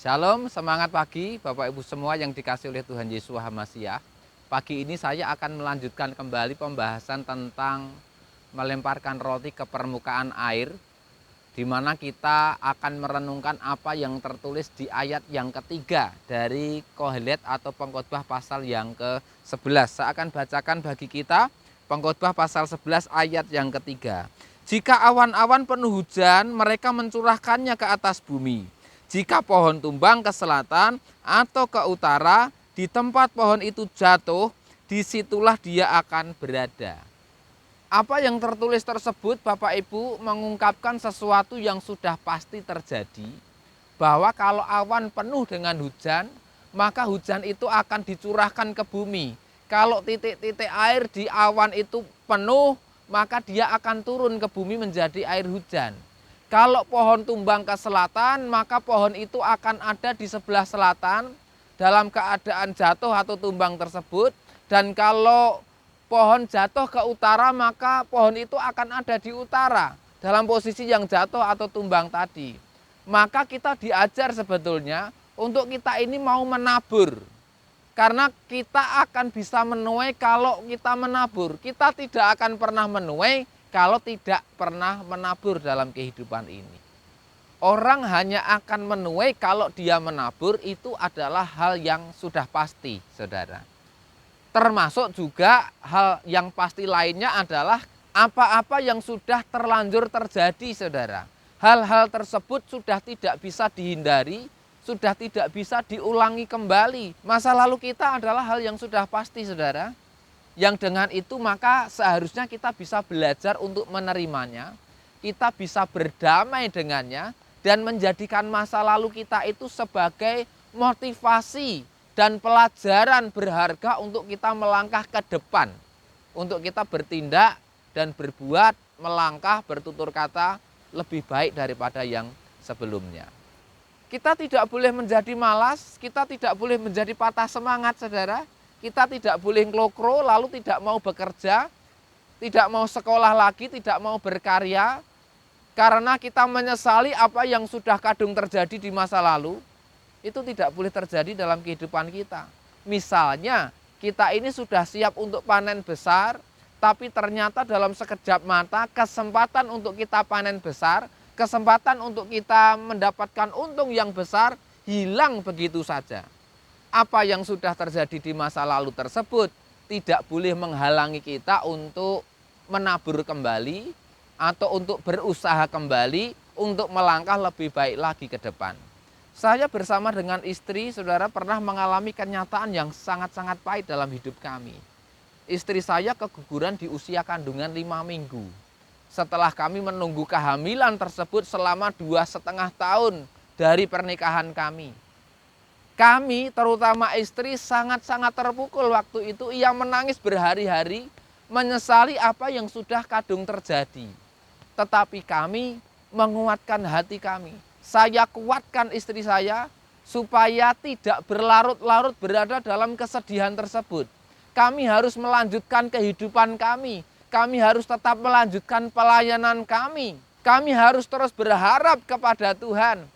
Shalom, semangat pagi Bapak Ibu semua yang dikasih oleh Tuhan Yesus Hamasiah. Pagi ini saya akan melanjutkan kembali pembahasan tentang melemparkan roti ke permukaan air, di mana kita akan merenungkan apa yang tertulis di ayat yang ketiga dari Qoheleth atau Pengkhotbah pasal yang ke-11. Saya akan bacakan bagi kita Pengkhotbah pasal 11 ayat yang ketiga. Jika awan-awan penuh hujan, mereka mencurahkannya ke atas bumi. Jika pohon tumbang ke selatan atau ke utara, di tempat pohon itu jatuh, disitulah dia akan berada. Apa yang tertulis tersebut Bapak Ibu mengungkapkan sesuatu yang sudah pasti terjadi, bahwa kalau awan penuh dengan hujan, maka hujan itu akan dicurahkan ke bumi. Kalau titik-titik air di awan itu penuh, maka dia akan turun ke bumi menjadi air hujan. Kalau pohon tumbang ke selatan, maka pohon itu akan ada di sebelah selatan dalam keadaan jatuh atau tumbang tersebut. Dan kalau pohon jatuh ke utara, maka pohon itu akan ada di utara dalam posisi yang jatuh atau tumbang tadi. Maka kita diajar sebetulnya untuk kita ini mau menabur. Karena kita akan bisa menuai kalau kita menabur. Kita tidak akan pernah menuai kalau tidak pernah menabur dalam kehidupan ini. Orang hanya akan menuai kalau dia menabur, itu adalah hal yang sudah pasti, saudara. Termasuk juga hal yang pasti lainnya adalah apa-apa yang sudah terlanjur terjadi, saudara. Hal-hal tersebut sudah tidak bisa dihindari, sudah tidak bisa diulangi kembali. Masa lalu kita adalah hal yang sudah pasti, saudara. Yang dengan itu maka seharusnya kita bisa belajar untuk menerimanya, kita bisa berdamai dengannya, dan menjadikan masa lalu kita itu sebagai motivasi dan pelajaran berharga untuk kita melangkah ke depan, untuk kita bertindak dan berbuat, melangkah, bertutur kata lebih baik daripada yang sebelumnya. Kita tidak boleh menjadi malas, kita tidak boleh menjadi patah semangat, saudara. Kita tidak boleh ngelokro lalu tidak mau bekerja, tidak mau sekolah lagi, tidak mau berkarya, karena kita menyesali apa yang sudah kadung terjadi di masa lalu. Itu tidak boleh terjadi dalam kehidupan kita. Misalnya kita ini sudah siap untuk panen besar, tapi ternyata dalam sekejap mata kesempatan untuk kita panen besar, kesempatan untuk kita mendapatkan untung yang besar hilang begitu saja. Apa yang sudah terjadi di masa lalu tersebut tidak boleh menghalangi kita untuk menabur kembali atau untuk berusaha kembali untuk melangkah lebih baik lagi ke depan. Saya bersama dengan istri, saudara, pernah mengalami kenyataan yang sangat-sangat pahit dalam hidup kami. Istri saya keguguran di usia kandungan 5 minggu. Setelah kami menunggu kehamilan tersebut selama 2,5 tahun dari pernikahan kami. Kami, terutama istri, sangat-sangat terpukul waktu itu. Ia menangis berhari-hari, menyesali apa yang sudah kadung terjadi. Tetapi kami menguatkan hati kami. Saya kuatkan istri saya supaya tidak berlarut-larut berada dalam kesedihan tersebut. Kami harus melanjutkan kehidupan kami. Kami harus tetap melanjutkan pelayanan kami. Kami harus terus berharap kepada Tuhan.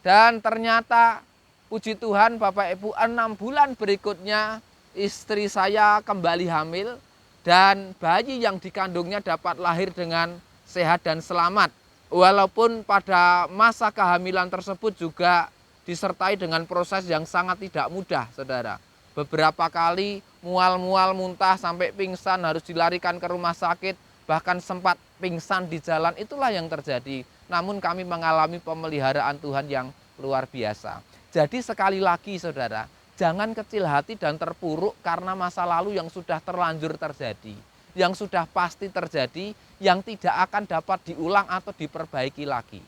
Dan ternyata puji Tuhan Bapak Ibu, 6 bulan berikutnya istri saya kembali hamil dan bayi yang dikandungnya dapat lahir dengan sehat dan selamat. Walaupun pada masa kehamilan tersebut juga disertai dengan proses yang sangat tidak mudah, saudara. Beberapa kali mual-mual, muntah sampai pingsan, harus dilarikan ke rumah sakit, bahkan sempat pingsan di jalan. Itulah yang terjadi. Namun kami mengalami pemeliharaan Tuhan yang luar biasa. Jadi sekali lagi, saudara, jangan kecil hati dan terpuruk karena masa lalu yang sudah terlanjur terjadi, yang sudah pasti terjadi, yang tidak akan dapat diulang atau diperbaiki lagi.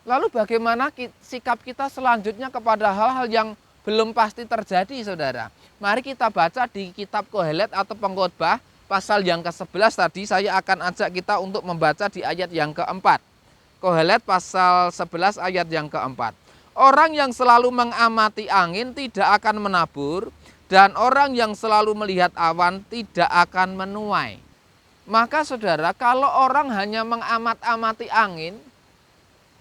Lalu bagaimana sikap kita selanjutnya kepada hal-hal yang belum pasti terjadi, saudara? Mari kita baca di kitab Qoheleth atau Pengkhotbah pasal yang ke-11 tadi. Saya akan ajak kita untuk membaca di ayat yang keempat. Qoheleth pasal 11 ayat yang keempat. Orang yang selalu mengamati angin tidak akan menabur, dan orang yang selalu melihat awan tidak akan menuai. Maka saudara, kalau orang hanya mengamat-amati angin,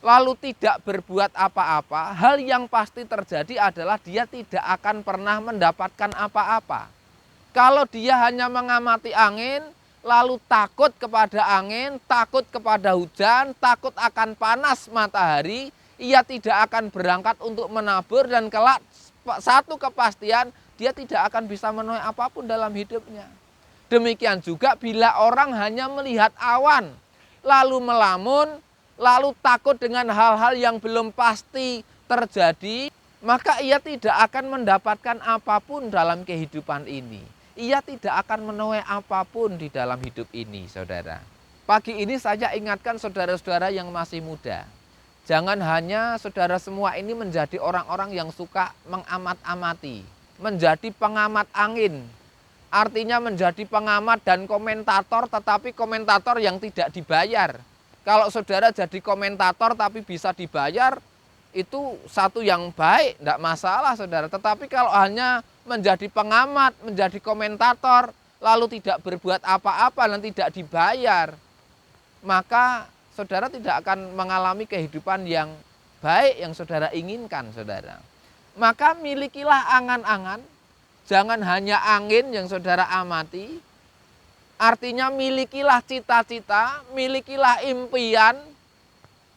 lalu tidak berbuat apa-apa, hal yang pasti terjadi adalah dia tidak akan pernah mendapatkan apa-apa. Kalau dia hanya mengamati angin, lalu takut kepada angin, takut kepada hujan, takut akan panas matahari, ia tidak akan berangkat untuk menabur, dan kelak satu kepastian dia tidak akan bisa menuai apapun dalam hidupnya. Demikian juga bila orang hanya melihat awan, lalu melamun, lalu takut dengan hal-hal yang belum pasti terjadi, maka ia tidak akan mendapatkan apapun dalam kehidupan ini. Ia tidak akan menuai apapun di dalam hidup ini, saudara. Pagi ini saya ingatkan saudara-saudara yang masih muda. Jangan hanya saudara semua ini menjadi orang-orang yang suka mengamat-amati, menjadi pengamat angin. Artinya menjadi pengamat dan komentator, tetapi komentator yang tidak dibayar. Kalau saudara jadi komentator tapi bisa dibayar, itu satu yang baik, tidak masalah saudara. Tetapi kalau hanya menjadi pengamat, menjadi komentator, lalu tidak berbuat apa-apa dan tidak dibayar, maka saudara tidak akan mengalami kehidupan yang baik yang saudara inginkan, saudara. Maka milikilah angan-angan, jangan hanya angin yang saudara amati. Artinya milikilah cita-cita, milikilah impian,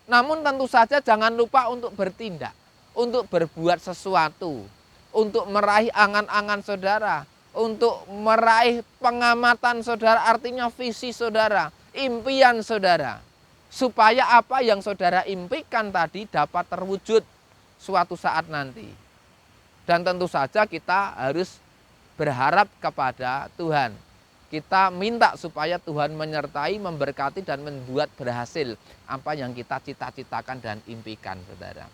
namun tentu saja jangan lupa untuk bertindak, untuk berbuat sesuatu, untuk meraih angan-angan saudara, untuk meraih pengamatan saudara, artinya visi saudara, impian saudara. Supaya apa yang saudara impikan tadi dapat terwujud suatu saat nanti. Dan tentu saja kita harus berharap kepada Tuhan. Kita minta supaya Tuhan menyertai, memberkati, dan membuat berhasil apa yang kita cita-citakan dan impikan, saudara.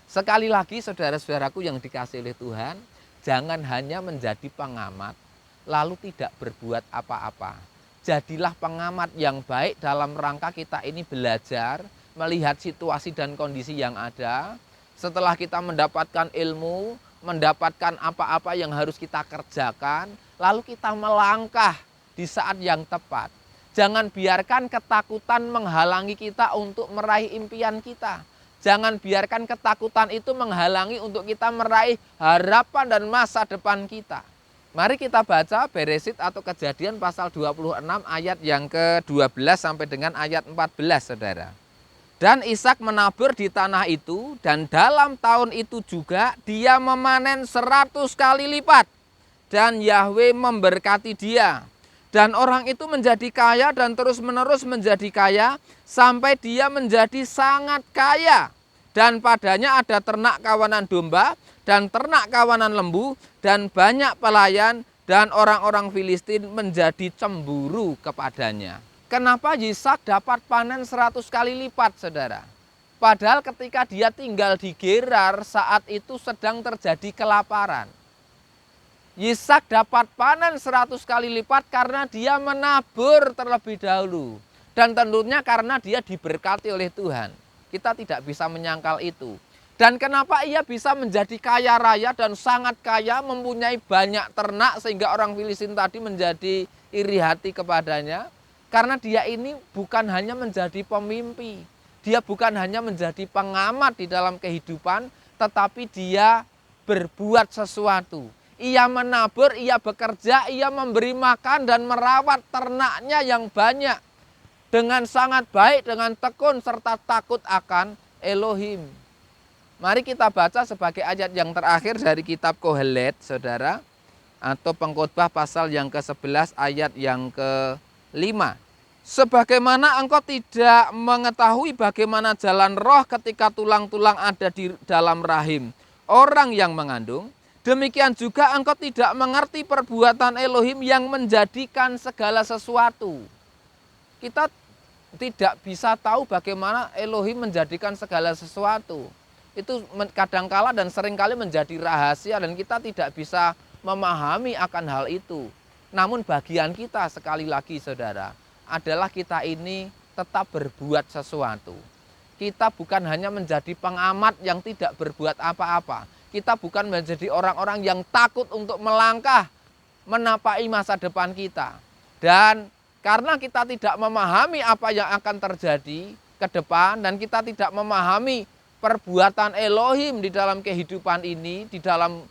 Sekali lagi, saudara-saudaraku yang dikasihi oleh Tuhan, jangan hanya menjadi pengamat, lalu tidak berbuat apa-apa. Jadilah pengamat yang baik dalam rangka kita ini belajar, melihat situasi dan kondisi yang ada. Setelah kita mendapatkan ilmu, mendapatkan apa-apa yang harus kita kerjakan, lalu kita melangkah di saat yang tepat. Jangan biarkan ketakutan menghalangi kita untuk meraih impian kita. Jangan biarkan ketakutan itu menghalangi untuk kita meraih harapan dan masa depan kita. Mari kita baca Beresit atau Kejadian pasal 26 ayat yang ke-12 sampai dengan ayat 14, saudara. Dan Ishak menabur di tanah itu, dan dalam tahun itu juga dia memanen 100 kali lipat. Dan Yahweh memberkati dia. Dan orang itu menjadi kaya dan terus-menerus menjadi kaya, sampai dia menjadi sangat kaya. Dan padanya ada ternak kawanan domba, dan ternak kawanan lembu, dan banyak pelayan, dan orang-orang Filistin menjadi cemburu kepadanya. Kenapa Ishak dapat panen 100 kali lipat, saudara? Padahal ketika dia tinggal di Gerar, saat itu sedang terjadi kelaparan. Ishak dapat panen 100 kali lipat karena dia menabur terlebih dahulu. Dan tentunya karena dia diberkati oleh Tuhan. Kita tidak bisa menyangkal itu. Dan kenapa ia bisa menjadi kaya raya dan sangat kaya, mempunyai banyak ternak sehingga orang Filistin tadi menjadi iri hati kepadanya? Karena dia ini bukan hanya menjadi pemimpi, dia bukan hanya menjadi pengamat di dalam kehidupan, tetapi dia berbuat sesuatu. Ia menabur, ia bekerja, ia memberi makan dan merawat ternaknya yang banyak. Dengan sangat baik, dengan tekun, serta takut akan Elohim. Mari kita baca sebagai ayat yang terakhir dari kitab Kohelet, saudara. Atau Pengkhotbah pasal yang ke-11 ayat yang ke-5. Sebagaimana engkau tidak mengetahui bagaimana jalan roh ketika tulang-tulang ada di dalam rahim orang yang mengandung, demikian juga engkau tidak mengerti perbuatan Elohim yang menjadikan segala sesuatu. Kita tidak bisa tahu bagaimana Elohim menjadikan segala sesuatu. Itu kadangkala dan seringkali menjadi rahasia dan kita tidak bisa memahami akan hal itu. Namun bagian kita sekali lagi, saudara, adalah kita ini tetap berbuat sesuatu. Kita bukan hanya menjadi pengamat yang tidak berbuat apa-apa. Kita bukan menjadi orang-orang yang takut untuk melangkah menapai masa depan kita. Dan karena kita tidak memahami apa yang akan terjadi, ke depan dan kita tidak memahami perbuatan Elohim di dalam kehidupan ini, di dalam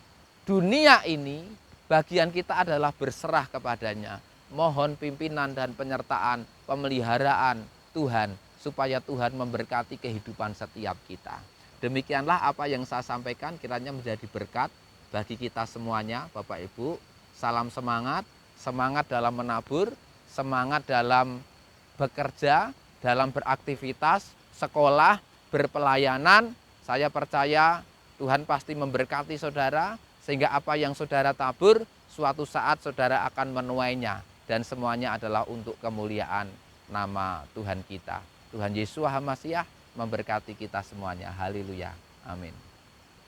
dunia ini, bagian kita adalah berserah kepadanya. Mohon pimpinan dan penyertaan, pemeliharaan Tuhan, supaya Tuhan memberkati kehidupan setiap kita. Demikianlah apa yang saya sampaikan, kiranya menjadi berkat bagi kita semuanya, Bapak Ibu. Salam semangat, semangat dalam menabur, semangat dalam bekerja, dalam beraktivitas, sekolah, berpelayanan. Saya percaya Tuhan pasti memberkati saudara, sehingga apa yang saudara tabur, suatu saat saudara akan menuainya. Dan semuanya adalah untuk kemuliaan nama Tuhan kita. Tuhan Yesus HaMasiah memberkati kita semuanya. Haleluya. Amin.